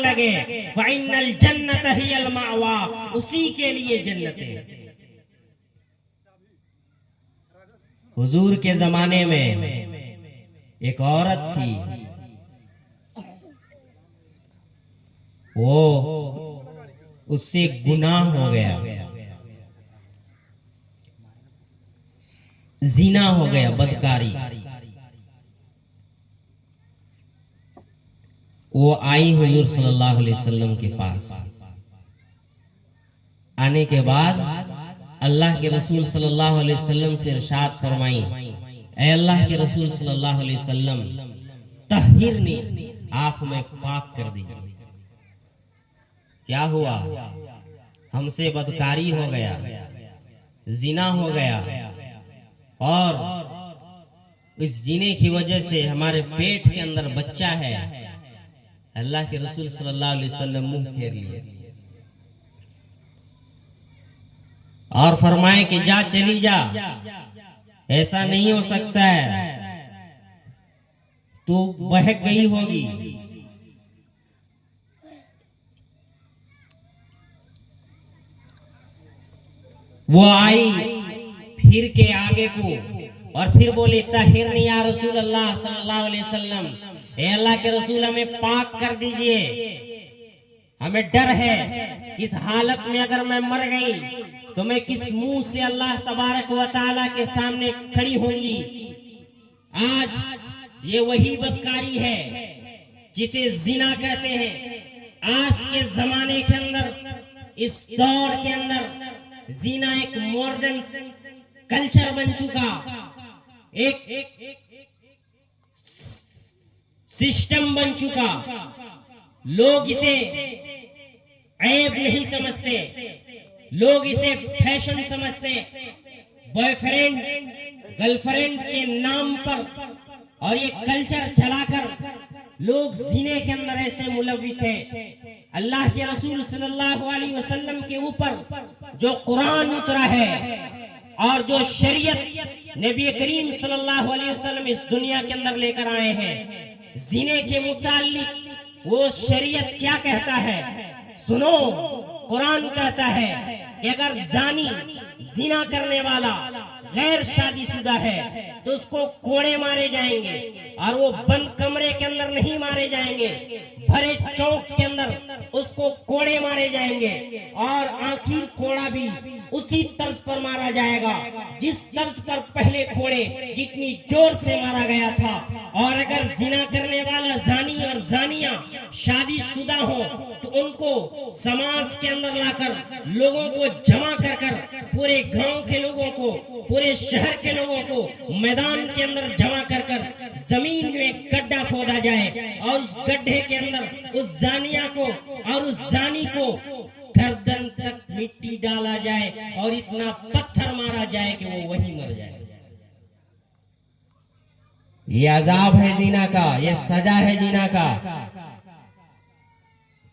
लगे, फ़इन्नल जन्नत हियल मावा, उसी के लिए जन्नतें। हुजूर के जमाने में एक औरत थी, वो उससे गुनाह हो गया, जीना हो गया, बदकारी। वो आई हुजूर सल्लल्लाहु अलैहि वसल्लम के पास। आने के बाद अल्लाह के रसूल सल्लल्लाहु अलैहि वसल्लम से इरशाद फरमाई, ऐ अल्लाह के रसूल सल्लल्लाहु अलैहि वसल्लम, तहहिरनी, आप हमें पाक कर दीजिए। क्या हुआ? हमसे बदकारी हो गया, जिना हो गया, और इस जीने की वजह से हमारे पेट के अंदर बच्चा है। अल्लाह के रसूल सल्लल्लाहु अलैहि वसल्लम मुंह फेर लिए और फरमाए कि जा, चली जा, ऐसा नहीं हो सकता है, तू बहक गई होगी। वो आई फिर के आगे को और फिर बोली, तहिरनी या रसूल अल्लाह सल्लल्लाहु अलैहि वसल्लम, ए अल्लाह के रसूल हमें पाक कर दीजिए, हमें डर है इस हालत में अगर मैं मर गई तो मैं किस मुंह से अल्लाह तबारक व तआला के सामने खड़ी होंगी। आज ये वही बदकारी है जिसे जिना कहते हैं। आज के जमाने के अंदर, इस दौर के अंदर जीना एक मॉडर्न कल्चर बन चुका, एक सिस्टम बन चुका। लोग इसे ऐब नहीं समझते, लोग इसे फैशन समझते। बॉयफ्रेंड गर्लफ्रेंड के नाम पर और ये कल्चर चलाकर लोग जीने के अंदर ऐसे मुलविस हैं। अल्लाह के रसूल सल्लल्लाहु अलैहि वसल्लम के ऊपर जो कुरान उतरा है और जो शरीयत नबी करीम सल्लल्लाहु अलैहि वसल्लम इस दुनिया के अंदर लेकर आए हैं, जीने के मुताल्लिक वो शरीयत क्या कहता है सुनो। कुरान कहता है कि अगर जानी, जिना करने वाला गैर शादीशुदा है तो उसको कोड़े मारे जाएंगे, और वो बंद कमरे के अंदर नहीं मारे जाएंगे, भरे चौक के अंदर उसको कोड़े मारे जाएंगे, और आखिर कोड़ा भी उसी तर्ज पर मारा जाएगा जिस तर्ज पर पहले कोड़े जितनी जोर से मारा गया था। और अगर जिना करने वाला जानी और जानिया शादीशुदा हो तो उनको समाज के अंदर लाकर लोगों को जमा कर कर, पूरे गांव के लोगों को, पूरे शहर के लोगों को मैदान के अंदर जमा कर कर जमीन में गड्ढा खोदा जाए, और उस गड्ढे के अंदर उस जानिया को और उस जानी को गर्दन तक मिट्टी डाला जाए और इतना पत्थर मारा जाए कि वो वहीं मर जाए। ये अजाब है जीना का, ये सजा है जीना का।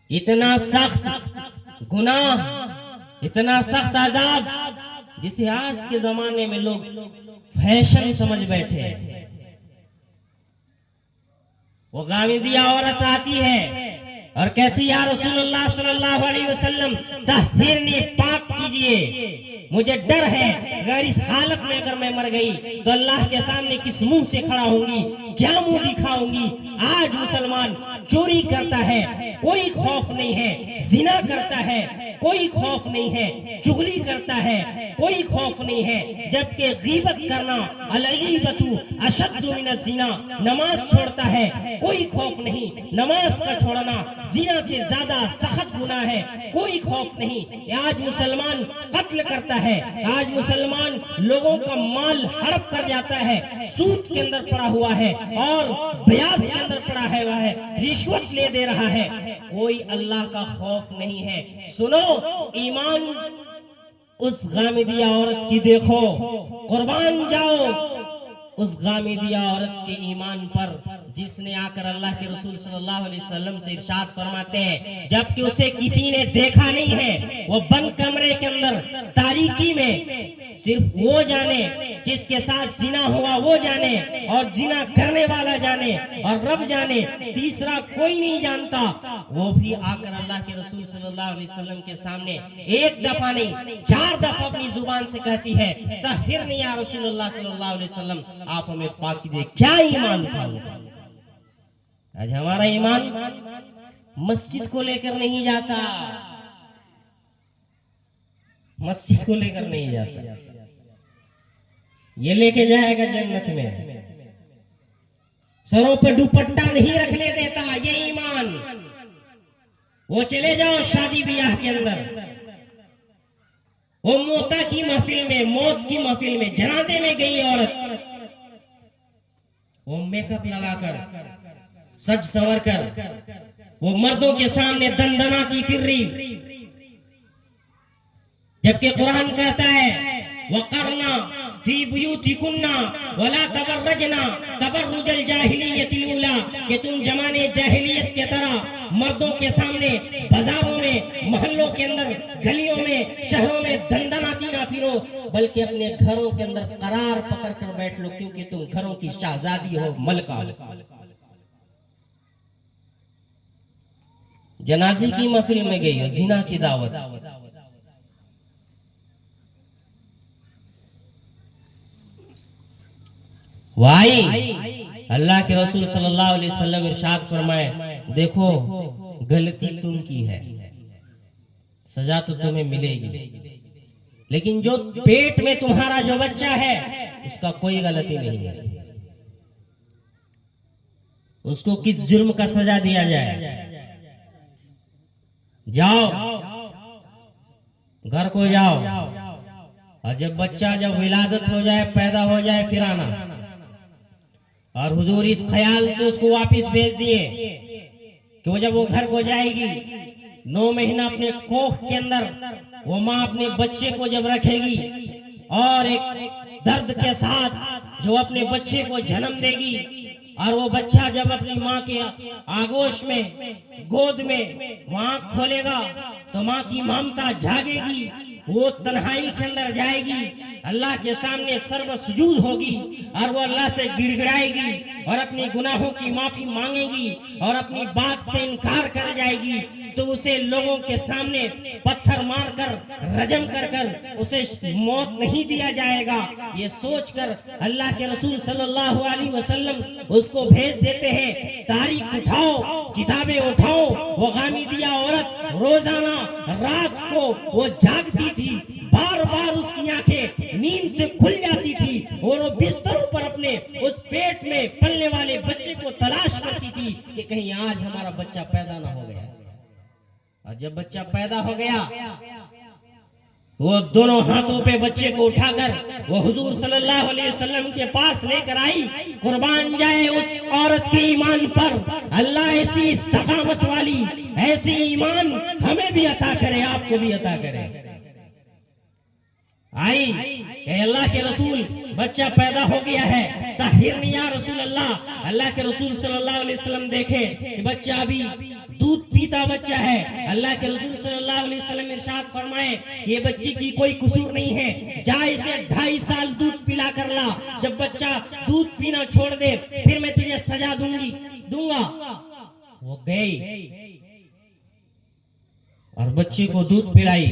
इतना सख्त गुनाह, इतना सख्त अजाब, जिसे आज के जमाने में लोग फैशन समझ बैठे हैं। वो गामिदिया औरत आती है और कहती, या रसूलुल्लाह सल्लल्लाहु अलैहि वसल्लम, तहहिरनी, पाक कीजिए, मुझे डर है अगर इस हालत में अगर मैं मर गई तो अल्लाह के सामने किस मुंह से खड़ा होंगी, क्या मुंह दिखाऊंगी। आज मुसलमान चोरी करता है, कोई खौफ नहीं है, जिना करता है, कोई खौफ नहीं है, चुगली करता है, कोई खौफ नहीं है, जबकि गीबत करना, अलगीबतु अशद्दु मिनज़ जिना, नमाज छोड़ता है, कोई खौफ नहीं, नमाज का छोड़ना जिना से ज्यादा सख्त गुनाह है, कोई खौफ नहीं। आज मुसलमान कत्ल करता है, आज मुसलमान लोगों का माल हड़प कर जाता है, सूद के अंदर पड़ा हुआ है और ब्याज के अंदर पड़ा है, वह है रिश्वत ले दे रहा है, कोई अल्लाह का खौफ नहीं है। सुनो, ईमान उस गामिदिया औरत की देखो, कुर्बान जाओ उस गामिदिया औरत के ईमान पर जिसने आकर अल्लाह के रसूल सल्लल्लाहु अलैहि वसल्लम से इरशाद फरमाते हैं, जबकि उसे किसी ने देखा नहीं है, वो बंद कमरे के अंदर तारीकी में, सिर्फ वो जाने जिसके साथ जिना हुआ वो जाने, और जिना करने वाला जाने, और रब जाने, तीसरा कोई नहीं जानता। वो भी आकर अल्लाह के रसूल सल्लल्लाहु अलैहि वसल्लम के सामने एक दफा नहीं 4 दफा अपनी जुबान से कहती है, तहिरनी या रसूलुल्लाह सल्लल्लाहु अलैहि वसल्लम, आप हमें पाक कीजिए। क्या ईमान था उनका। आज हमारा ईमान मस्जिद को लेकर नहीं जाता, मस्जिद को लेकर नहीं जाता, ये लेके जाएगा जन्नत में। सरों पे दुपट्टा नहीं रखने देता, ये ईमान। वो चले जाओ शादी ब्याह के अंदर, वो मोता की महफिल में, मौत की महफिल में, जनाजे में गई औरत, वो मेकअप लगाकर, सज संवर कर, वो मर्दों के सामने दंदनाती फिर रही, जबकि कुरान कहता है, वक़रना फी बुयूतिकुन्ना वला तबर्रजना तबर्रुजल जाहिलियतिल ऊला, कि तुम जमाने जाहिलियत के तरह मर्दों के सामने बाजारों में, मोहल्लों के अंदर, गलियों में, शहरों में दंदनाती ना फिरो, बल्कि अपने घरों के अंदर करार पकड़ कर बैठ लो, क्योंकि तुम घरों की शहजादी हो, मलका हो। जनाजे की महफिल में गई हो, जिना की दावत। वाई अल्लाह के रसूल सल्लल्लाहु अलैहि वसल्लम इरशाद फरमाए, देखो गलती तुम की है, सजा तो तुम्हें मिलेगी, लेकिन जो पेट में तुम्हारा जो बच्चा है उसका कोई गलती नहीं है, उसको किस जुर्म का सजा दिया जाए। जाओ घर को जाओ, और जब बच्चा जब विलादत हो जाए, पैदा हो जाए, फिर आना। और हुजूर इस ख्याल से उसको वापस भेज दिए कि वो जब वो घर को जाएगी, 9 महीना अपने कोख के अंदर वो माँ अपने बच्चे को जब रखेगी, और एक दर्द के साथ जो अपने बच्चे को जन्म देगी, और वो बच्चा जब अपनी माँ के आगोश में, गोद में आँख खोलेगा, तो माँ की ममता जागेगी, वो तन्हाई के अंदर जाएगी, अल्लाह के सामने सर्व सुजूद होगी, और वो अल्लाह से गिड़गिड़ाएगी, और अपने गुनाहों की माफी मांगेगी, और अपनी बात से इनकार कर जाएगी, तो उसे लोगों के सामने पत्थर मारकर, रजम कर कर उसे मौत नहीं दिया जाएगा। ये सोचकर अल्लाह के रसूल सल्लल्लाहु अलैहि वसल्लम उसको भेज देते हैं, तारीख उठाओ, किताबें उठाओ। वो गामिदिया औरत रोजाना रात को वो जागती थी, बार बार उसकी आंखें नींद से खुल जाती थी, और वो बिस्तरों पर अपने उस पेट में पलने वाले बच्चे को तलाश करती थी कि कहीं आज हमारा बच्चा पैदा ना हो गया। और जब बच्चा पैदा हो गया, वो दोनों हाथों पे बच्चे को उठाकर वो हुजूर सल्लल्लाहु अलैहि वसल्लम के पास लेकर आई। कुर्बान जाए उस औरत के ईमान पर। अल्लाह ऐसी इस्तकामत वाली, ऐसी ईमान हमें भी अता करे, आपको भी अता करे। आई अल्लाह के रसूल, बच्चा पैदा हो गया है, ताहिरनी या रसूल अल्लाह। अल्लाह के रसूल सल्लल्लाहु अलैहि वसल्लम देखे कि बच्चा अभी दूध पीता बच्चा है। अल्लाह के रसूल सल्लल्लाहु अलैहि वसल्लम इरशाद फरमाए, ये बच्चे की कोई कसूर नहीं है, जा इसे 2.5 साल दूध पिला कर ला। जब बच्चा दूध पीना छोड़ दे, फिर मैं तुझे सजा दूंगा। वो गई और बच्चे को दूध पिलाई,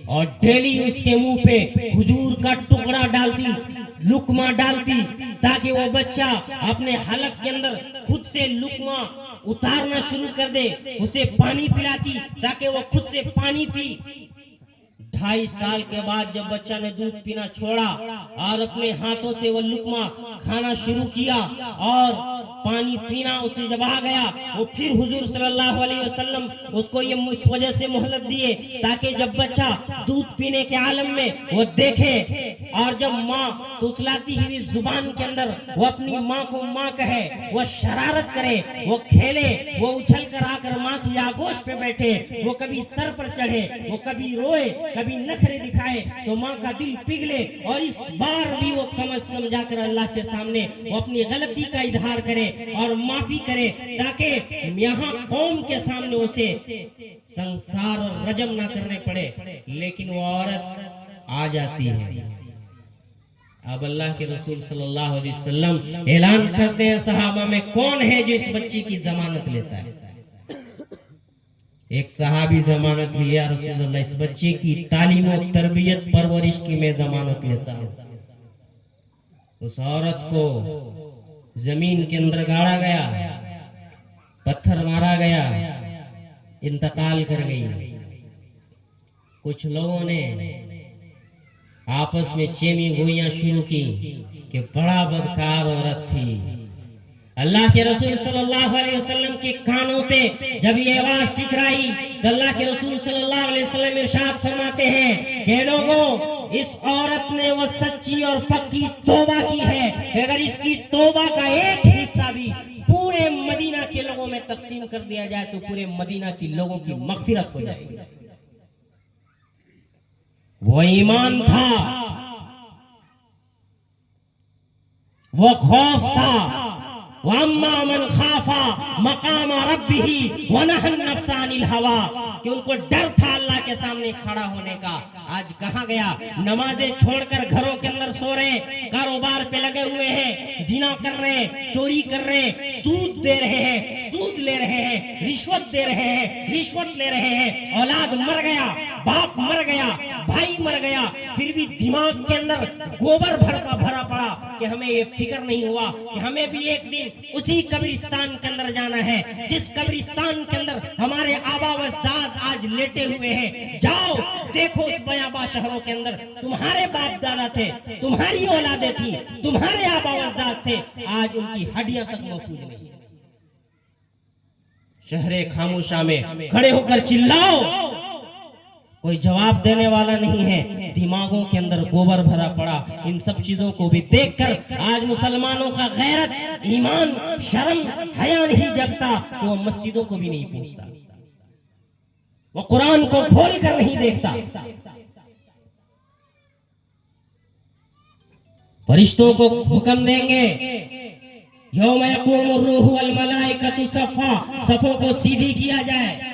और डेली उसके मुंह पे हुजूर का टुकड़ा डालती, लुकमा डालती, ताकि वो बच्चा अपने हलक के अंदर खुद से लुकमा उतारना शुरू कर दे। उसे पानी पिलाती ताकि वो खुद से पानी पी। 2.5 साल के बाद जब बच्चा ने दूध पीना छोड़ा और अपने हाथों से वो लुकमा खाना शुरू किया और पानी पीना उसे जब आ गया, वो फिर हुजूर सल्लल्लाहु अलैहि वसल्लम उसको ये इस वजह से मोहलत दिए ताकि जब बच्चा दूध पीने के आलम में वो देखे, और जब माँ तुतलाती हुई जुबान के अंदर वो अपनी माँ को माँ कहे, वो शरारत करे, वो खेले, वो उछल कर आकर माँ की आगोश पे बैठे, वो कभी सर पर चढ़े, वो कभी रोए, कभी नखरे दिखाए, तो माँ का दिल पिघले और इस बार भी वो कम से कम जाकर अल्लाह के सामने वो अपनी गलती का इजहार करे और माफी करे, ताकि यहाँ कौम के सामने उसे संसार और रजम ना करने पड़े। लेकिन वो औरत आ जाती है। अब अल्लाह के रसूल सल्लल्लाहु अलैहि वसल्लम ऐलान करते हैं, सहाबा में कौन है जो इस बच्ची की जमानत लेता है? एक सहाबी जमानत लिया, रसूलुल्लाह इस बच्चे की तालीम और तरबियत परवरिश की मैं जमानत लेता हूं। उस औरत को जमीन के अंदर गाड़ा गया, पत्थर मारा गया, इंतकाल कर गई। कुछ लोगों ने आपस में चेमी गोइयां शुरू की कि बड़ा बदकार औरत थी। अल्लाह के रसूल सल्लल्लाहु अलैहि वसल्लम के कानों पे जब ये आवाज टिकराई तो अल्लाह के रसूल सल्लल्लाहु अलैहि वसल्लम इरशाद फरमाते हैं कि लोगों, इस औरत ने वो सच्ची और पक्की तौबा की है। अगर इसकी तौबा का एक हिस्सा भी पूरे मदीना के लोगों में तकसीम कर दिया जाए तो पूरे मदीना के लोगों की मगफिरत हो जाएगी। वो ईमान था, वो खौफ था। वअम्मा मन खाफा मकाम रब्बिही वनहन नफ्सा अनिल हवा, कि उनको डर था अल्लाह के सामने खड़ा होने का। आज कहां गया? नमाजें छोड़कर घरों के अंदर सो रहे, कारोबार पे लगे हुए हैं, जिना कर रहे, चोरी कर रहे, सूद दे रहे हैं, सूद ले रहे हैं, रिश्वत दे रहे हैं, रिश्वत ले रहे हैं। औलाद मर गया, बाप मर गया, भाई मर गया, फिर भी दिमाग के अंदर गोबर भरा पड़ा कि हमें ये फिक्र नहीं हुआ कि हमें भी एक दिन उसी कब्रिस्तान के अंदर जाना है जिस कब्रिस्तान के अंदर हमारे आबा व अजदाद आज लेटे हुए हैं। जाओ देखो, उस बयाबा शहरों के अंदर तुम्हारे बाप दादा थे, तुम्हारी औलादे थी, तुम्हारे आबा व अजदाद थे, आज उनकी हड्डियां तक महफूज नहीं। शहरे खामोशा में खड़े होकर चिल्लाओ, कोई जवाब देने वाला नहीं है। दिमागों के अंदर गोबर भरा पड़ा। इन सब चीजों को भी देखकर आज मुसलमानों का गैरत, ईमान, शर्म, हया नहीं जगता। वो मस्जिदों को भी नहीं पहुंचता, वो कुरान को खोल कर नहीं देखता। फरिश्तों को हुक्म देंगे, यौम यक़ूमुर रूहु वल मलाइकतु सफ़ा, सफ़ों को सीधी किया जाए।